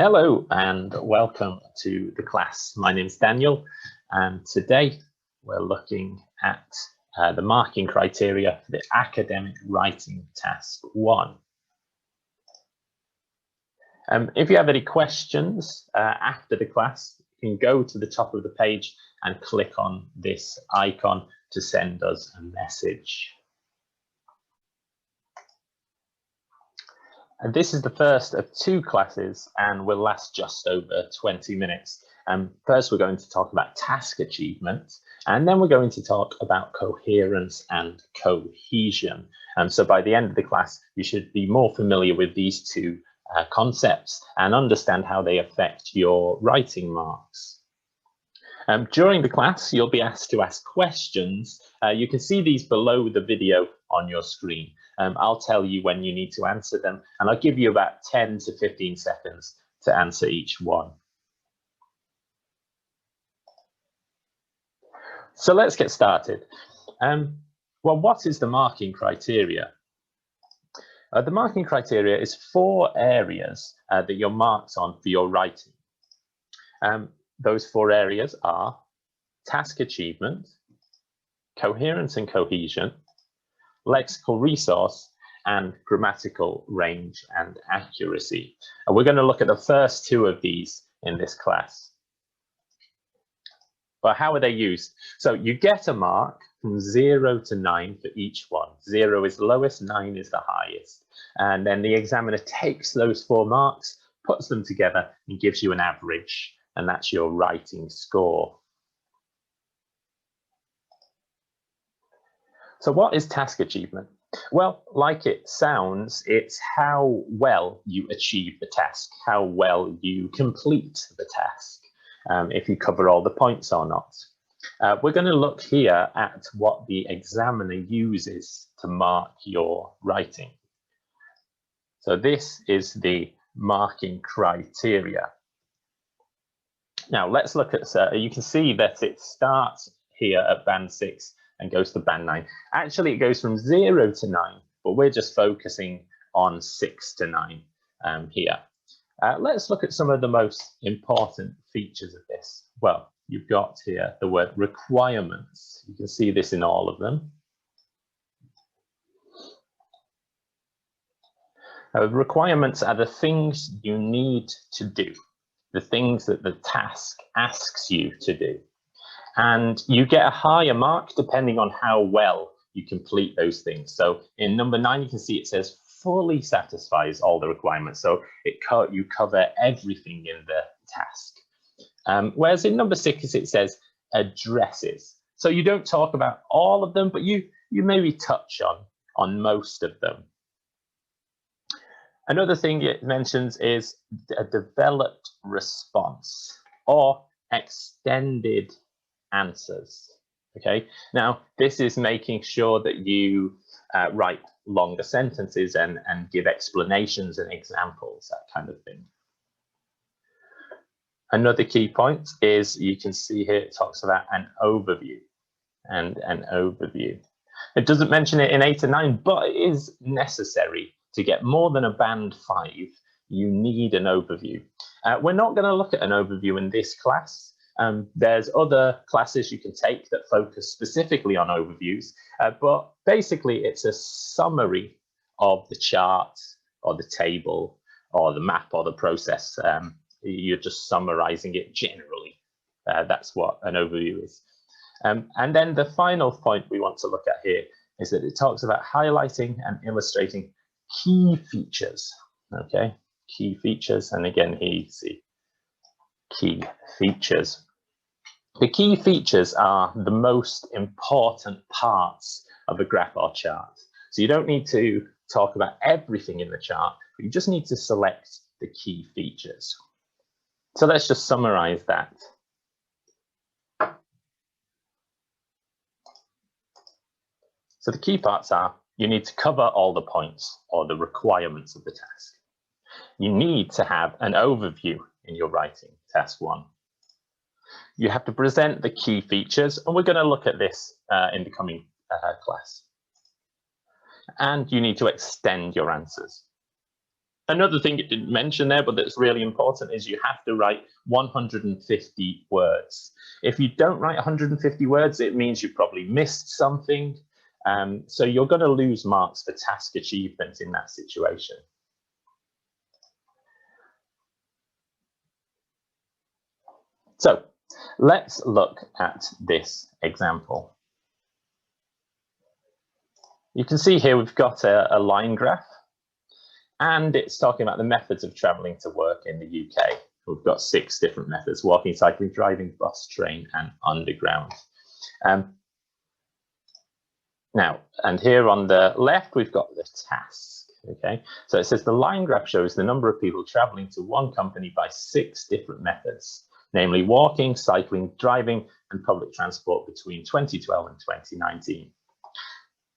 Hello and welcome to the class. My name is Daniel and today we're looking at the marking criteria for the academic writing task 1. If you have any questions after the class, you can go to the top of the page and click on this icon to send us a message. And this is the first of 2 classes and will last just over 20 minutes. First, we're going to talk about task achievement, and then we're going to talk about coherence and cohesion. So by the end of the class, you should be more familiar with these 2 concepts and understand how they affect your writing marks. During the class, you'll be asked to ask questions. You can see these below the video on your screen. I'll tell you when you need to answer them, and I'll give you about 10 to 15 seconds to answer each one. So let's get started. Well, what is the marking criteria? The marking criteria is 4 areas that you're marked on for your writing. Those 4 areas are task achievement, coherence and cohesion, lexical resource, and grammatical range and accuracy. And we're going to look at the first 2 of these in this class. But how are they used? So you get a mark from 0 to 9 for each one. 0 is the lowest, 9 is the highest. And then the examiner takes those 4 marks, puts them together, and gives you an average. And that's your writing score. So what is task achievement? Well, like it sounds, it's how well you achieve the task, how well you complete the task, if you cover all the points or not. We're going to look here at what the examiner uses to mark your writing. So this is the marking criteria. Now let's look at, you can see that it starts here at band 6 and goes to band 9. Actually, it goes from 0 to 9, but we're just focusing on 6 to 9 here. Let's look at some of the most important features of this. Well, you've got here the word requirements. You can see this in all of them. Requirements are the things you need to do, the things that the task asks you to do. And you get a higher mark depending on how well you complete those things. So in number 9, you can see it says fully satisfies all the requirements. So you cover everything in the task. Whereas in number 6, it says addresses. So you don't talk about all of them, but you maybe touch on most of them. Another thing it mentions is a developed response or extended answers. Okay, now this is making sure that you write longer sentences and give explanations and examples, that kind of thing. Another key point is you can see here it talks about an overview and an overview. It doesn't mention it in 8 and 9, but it is necessary. To get more than a band 5, you need an overview. We're not going to look at an overview in this class. There's other classes you can take that focus specifically on overviews, but basically it's a summary of the chart or the table or the map or the process. You're just summarizing it generally. That's what an overview is. And then the final point we want to look at here is that it talks about highlighting and illustrating key features. Okay, key features, and again here you see key features. The key features are the most important parts of a graph or chart. So you don't need to talk about everything in the chart, but you just need to select the key features. So let's just summarize that. So the key parts are you need to cover all the points or the requirements of the task. You need to have an overview in your writing, task 1. You have to present the key features, and we're going to look at this in the coming class. And you need to extend your answers. Another thing it didn't mention there, but that's really important, is you have to write 150 words. If you don't write 150 words, it means you probably missed something. So you're going to lose marks for task achievement in that situation. So let's look at this example. You can see here we've got a line graph, and it's talking about the methods of traveling to work in the UK. We've got 6 different methods: walking, cycling, driving, bus, train, and underground. Now, and here on the left, we've got the task. Okay, so it says the line graph shows the number of people traveling to one company by 6 different methods, namely walking, cycling, driving, and public transport between 2012 and 2019.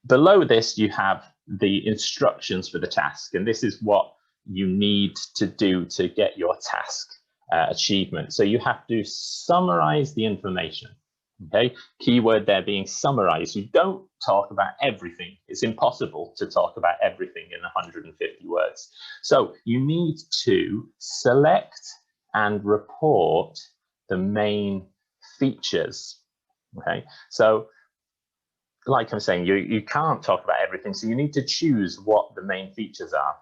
Below this, you have the instructions for the task, and this is what you need to do to get your task achievement. So you have to summarize the information. Okay, keyword there being summarize. You don't talk about everything. It's impossible to talk about everything in 150 words. So you need to select and report the main features. Okay, so like I'm saying, you can't talk about everything, so you need to choose what the main features are.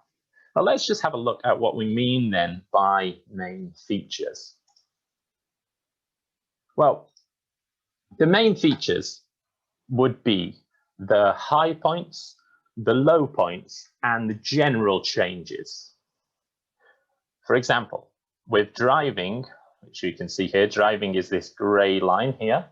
Now let's just have a look at what we mean then by main features. Well, the main features would be the high points, the low points, and the general changes. For example, with driving, which you can see here, driving is this gray line here.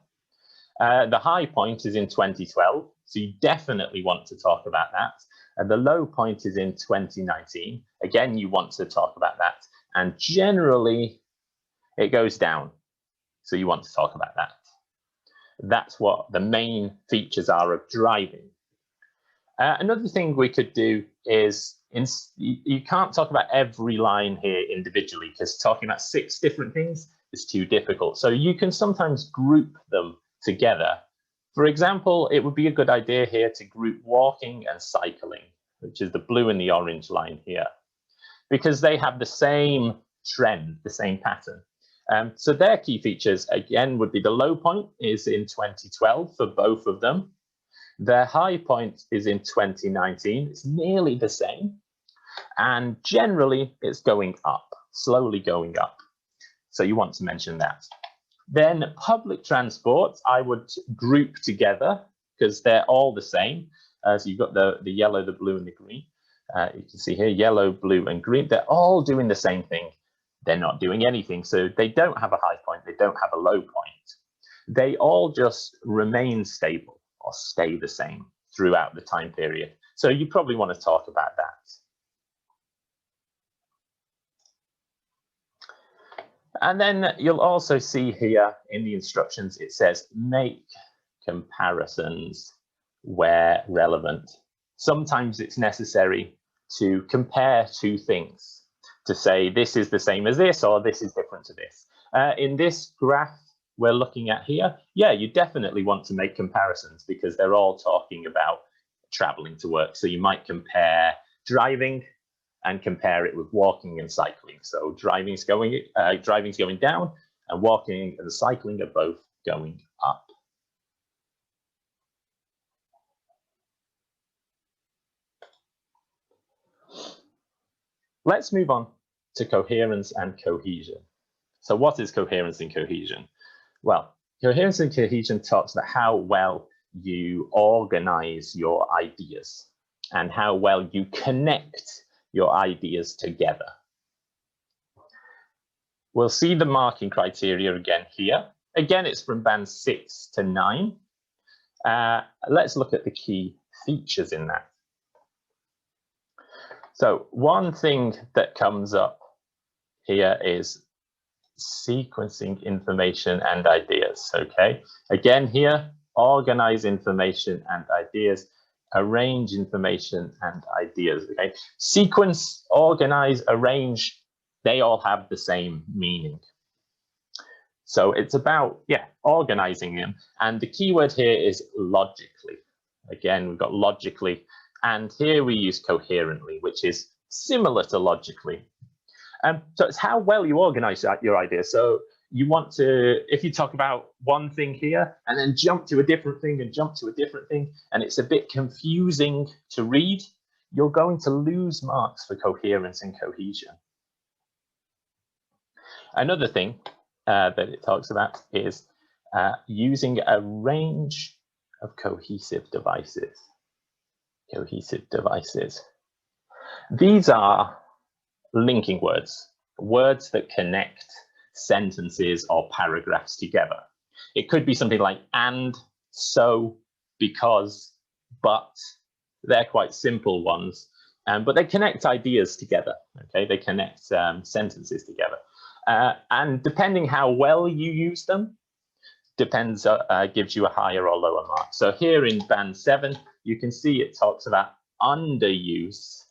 The high point is in 2012, so you definitely want to talk about that. And the low point is in 2019. Again, you want to talk about that. And generally, it goes down, so you want to talk about that. That's what the main features are of driving. Another thing we could do is, you can't talk about every line here individually, because talking about 6 different things is too difficult. So you can sometimes group them together. For example, it would be a good idea here to group walking and cycling, which is the blue and the orange line here, because they have the same trend, the same pattern. So their key features, again, would be the low point is in 2012 for both of them. Their high point is in 2019. It's nearly the same. And generally, it's going up, slowly going up. So you want to mention that. Then public transport, I would group together because they're all the same. So you've got the yellow, the blue, and the green. You can see here, yellow, blue, and green. They're all doing the same thing. They're not doing anything. So they don't have a high point. They don't have a low point. They all just remain stable or stay the same throughout the time period. So you probably want to talk about that. And then you'll also see here in the instructions, it says make comparisons where relevant. Sometimes it's necessary to compare 2 things, to say this is the same as this or this is different to this. In this graph we're looking at here, yeah, you definitely want to make comparisons because they're all talking about traveling to work. So you might compare driving and compare it with walking and cycling. So driving's going down, and walking and cycling are both going up. Let's move on to coherence and cohesion. So what is coherence and cohesion? Well, coherence and cohesion talks about how well you organize your ideas and how well you connect your ideas together. We'll see the marking criteria again here. Again, it's from band 6 to 9. Let's look at the key features in that. So one thing that comes up here is sequencing information and ideas. Okay, again here, organize information and ideas, arrange information and ideas. Okay, sequence, organize, arrange, they all have the same meaning. So it's about, yeah, organizing them. And the keyword here is logically. Again, we've got logically. And here we use coherently, which is similar to logically. So it's how well you organize your ideas. So you want to, if you talk about one thing here and then jump to a different thing and jump to a different thing, and it's a bit confusing to read, you're going to lose marks for coherence and cohesion. Another thing that it talks about is using a range of cohesive devices. These are linking words, words that connect sentences or paragraphs together. It could be something like and, so, because, but. They're quite simple ones, but they connect ideas together. Okay, they connect sentences together, and depending how well you use them, gives you a higher or lower mark. So here in band 7, you can see it talks about underuse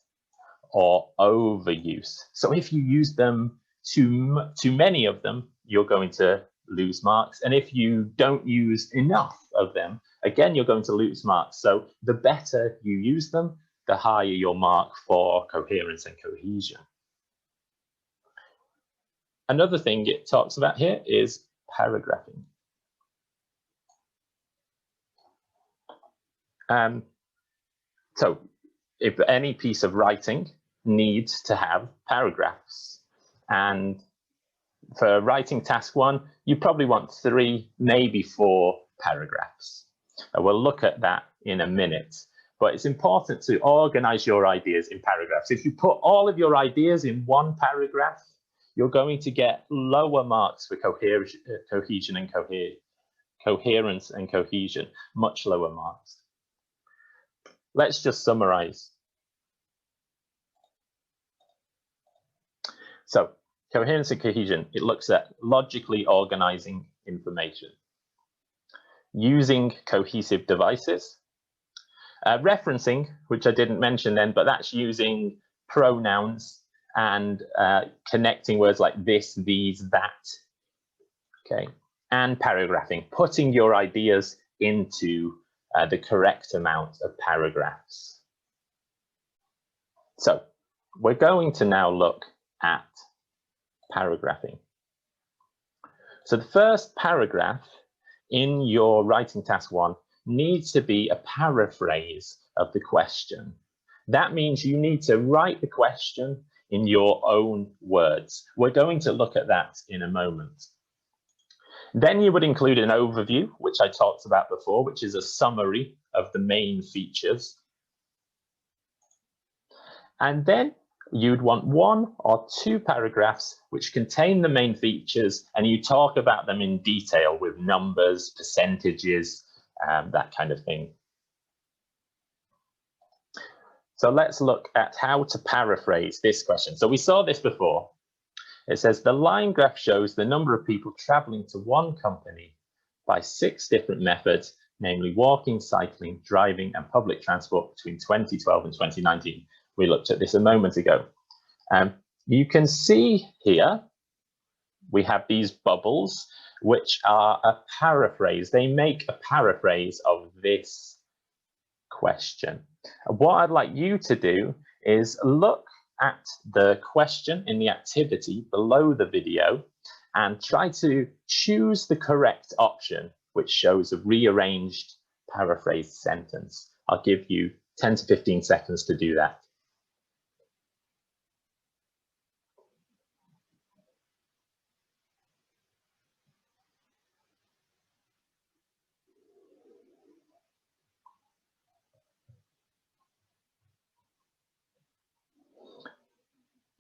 or overuse. So if you use them too many of them, you're going to lose marks. And if you don't use enough of them, again, you're going to lose marks. So the better you use them, the higher your mark for coherence and cohesion. Another thing it talks about here is paragraphing. So if any piece of writing needs to have paragraphs, and for writing task 1, you probably want 3, maybe 4 paragraphs. We'll look at that in a minute, but it's important to organize your ideas in paragraphs. If you put all of your ideas in one paragraph, you're going to get lower marks for cohesion and coherence and cohesion, much lower marks. Let's just summarize. So coherence and cohesion, it looks at logically organizing information, using cohesive devices, referencing, which I didn't mention then, but that's using pronouns and connecting words like this, these, that, okay, and paragraphing, putting your ideas into the correct amount of paragraphs. So we're going to now look at paragraphing. So the first paragraph in your writing task 1 needs to be a paraphrase of the question. That means you need to write the question in your own words. We're going to look at that in a moment. Then you would include an overview, which I talked about before, which is a summary of the main features. And then you'd want 1 or 2 paragraphs which contain the main features, and you talk about them in detail with numbers, percentages, that kind of thing. So let's look at how to paraphrase this question. So we saw this before. It says the line graph shows the number of people traveling to one company by 6 different methods, namely walking, cycling, driving, and public transport between 2012 and 2019. We looked at this a moment ago. You can see here, we have these bubbles, which are a paraphrase. They make a paraphrase of this question. What I'd like you to do is look at the question in the activity below the video and try to choose the correct option, which shows a rearranged paraphrased sentence. I'll give you 10 to 15 seconds to do that.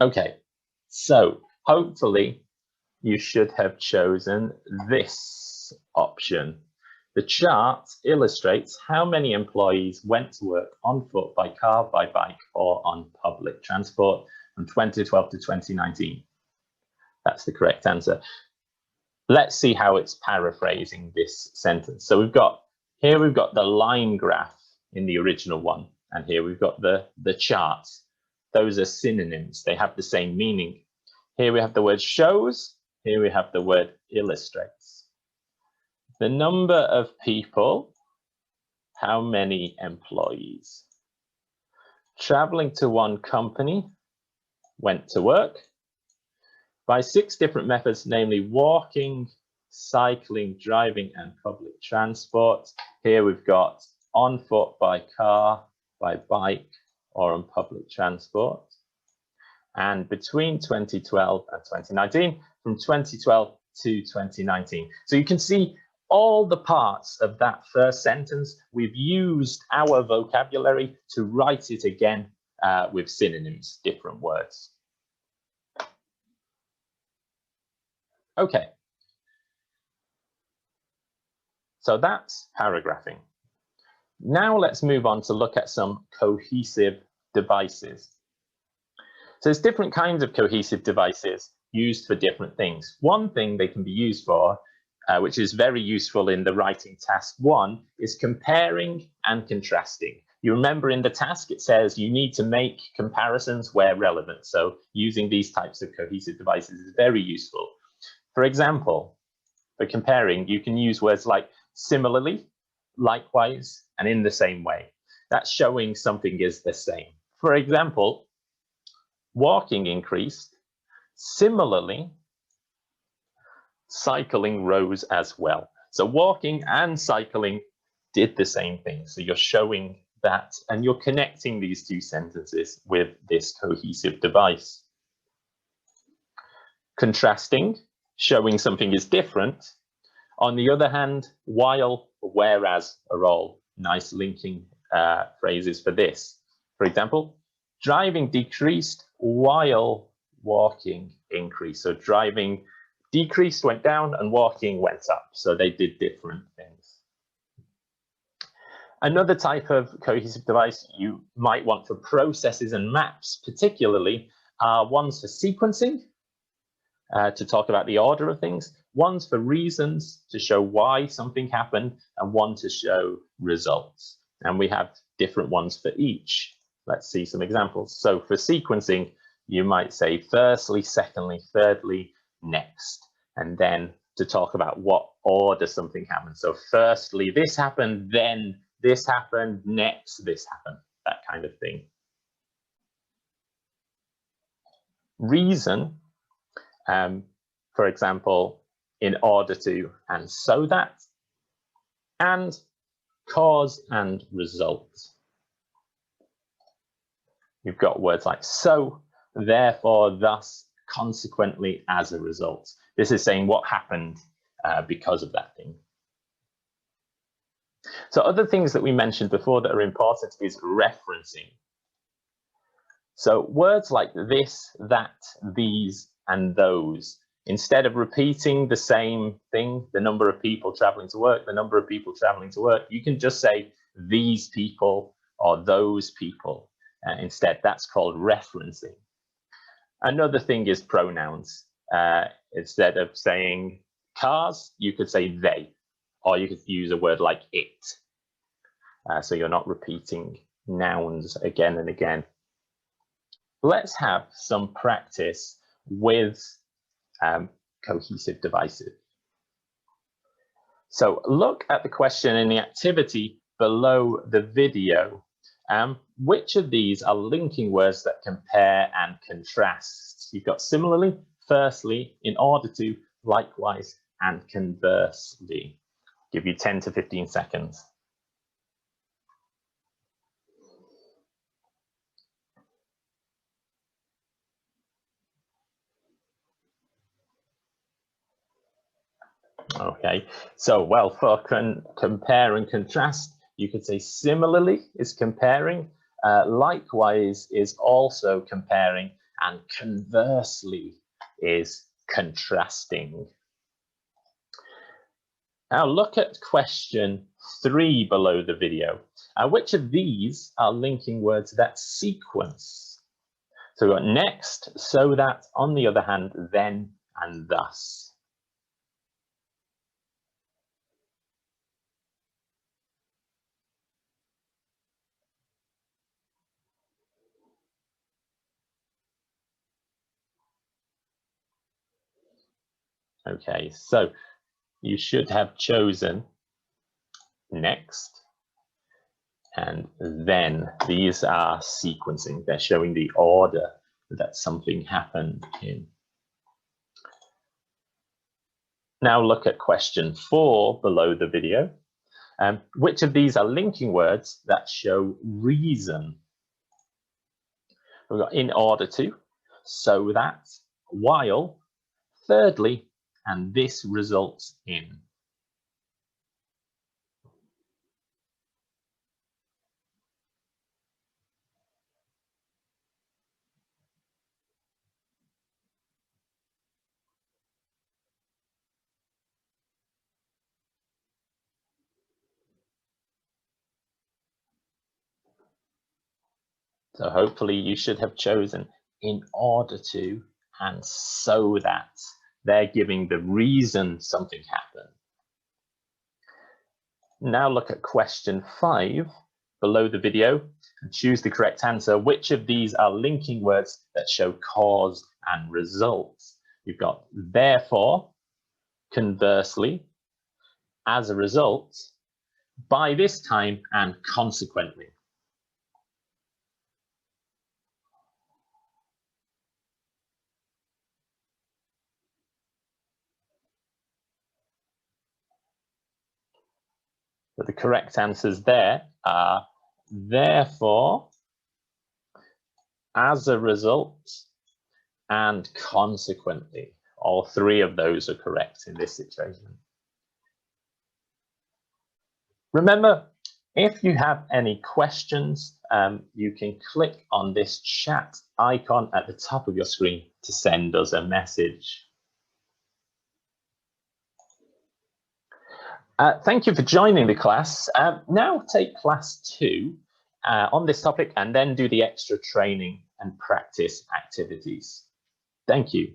Okay, so hopefully you should have chosen this option. The chart illustrates how many employees went to work on foot, by car, by bike, or on public transport from 2012 to 2019. That's the correct answer. Let's see how it's paraphrasing this sentence. So we've got the line graph in the original one, and here we've got the charts. Those are synonyms. They have the same meaning. Here we have the word shows. Here we have the word illustrates. The number of people, how many employees? Traveling to one company, went to work by 6 different methods, namely walking, cycling, driving, and public transport. Here we've got on foot, by car, by bike, or on public transport. And between 2012 and 2019, from 2012 to 2019. So you can see all the parts of that first sentence, we've used our vocabulary to write it again with synonyms, different words. Okay. So that's paragraphing. Now let's move on to look at some cohesive devices. So there's different kinds of cohesive devices used for different things. One thing they can be used for, which is very useful in the writing task 1, is comparing and contrasting. You remember in the task it says you need to make comparisons where relevant. So using these types of cohesive devices is very useful. For example, for comparing, you can use words like similarly, likewise, and in the same way. That's showing something is the same. For example, walking increased, similarly, cycling rose as well. So walking and cycling did the same thing. So you're showing that, and you're connecting these 2 sentences with this cohesive device. Contrasting, showing something is different. On the other hand, while, whereas are all nice linking phrases for this. For example, driving decreased while walking increased. So driving decreased, went down, and walking went up. So they did different things. Another type of cohesive device you might want for processes and maps, particularly, are ones for sequencing, to talk about the order of things, ones for reasons, to show why something happened, and one to show results. And we have different ones for each. Let's see some examples. So for sequencing, you might say firstly, secondly, thirdly, next. And then to talk about what order something happened. So firstly, this happened, then this happened, next this happened, that kind of thing. Reason, for example, in order to and so that, and cause and result. You've got words like so, therefore, thus, consequently, as a result. This is saying what happened because of that thing. So other things that we mentioned before that are important is referencing. So words like this, that, these, and those, instead of repeating the same thing, the number of people traveling to work, the number of people traveling to work, you can just say these people or those people instead. That's called referencing. Another thing is pronouns. Instead of saying cars, you could say they, or you could use a word like it. So you're not repeating nouns again and again. Let's have some practice with cohesive devices. So look at the question in the activity below the video. Which of these are linking words that compare and contrast? You've got similarly, firstly, in order to, likewise, and conversely. Give you 10 to 15 seconds. Okay, so well, for compare and contrast, you could say similarly is comparing, likewise is also comparing, and conversely is contrasting. Now look at question 3 below the video. Which of these are linking words that sequence? So we've got next, so that, on the other hand, then, and thus. Okay, so you should have chosen next and then. These are sequencing. They're showing the order that something happened in. Now look at question 4 below the video. Which of these are linking words that show reason? We've got in order to, so that, while, thirdly, and this results in. So hopefully you should have chosen in order to and so that. They're giving the reason something happened. Now look at question 5 below the video and choose the correct answer. Which of these are linking words that show cause and results? You've got therefore, conversely, as a result, by this time, and consequently. So the correct answers there are therefore, as a result, and consequently. All 3 of those are correct in this situation. Remember, if you have any questions, you can click on this chat icon at the top of your screen to send us a message. Thank you for joining the class. Now take class 2 on this topic and then do the extra training and practice activities. Thank you.